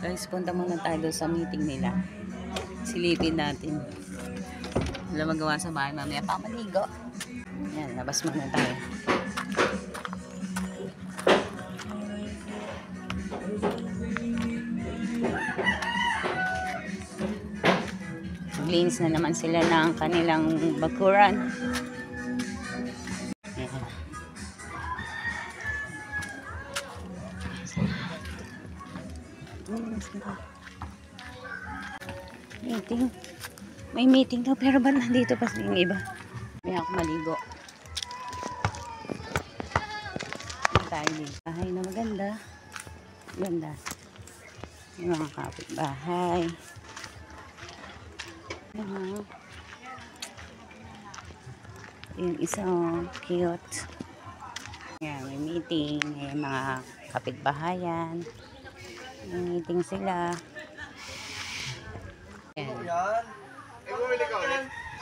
Guys, punta muna tayo doon sa meeting nila. Silipin natin. Wala magawa sa bahay. Mamaya pa maligo. Yan, labas muna tayo. Maglinis na naman sila ng kanilang bakuran. Meeting. May meeting daw pero ba't nandito pa yung iba? May ako maligo. Tayo din. Bahay na maganda. Ganda. Yung mga kapitbahay. Yung isang cute. Yan, may meeting. May mga kapitbahayan. May meeting sila. Yan.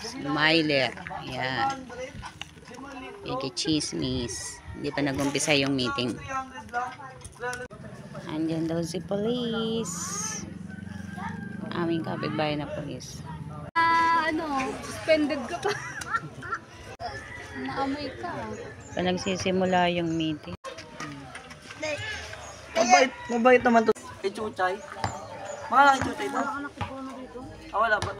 Smiley. Yan. May chismis. Hindi pa nag-umpisa yung meeting. Andyan daw si police. Aming kapitbahay na police. Suspended ka pa. Naamay ka. Pa nagsisimula yung meeting. Mabait naman to. Kay Chuchay. Mga kay Chuchay to. Wala ba?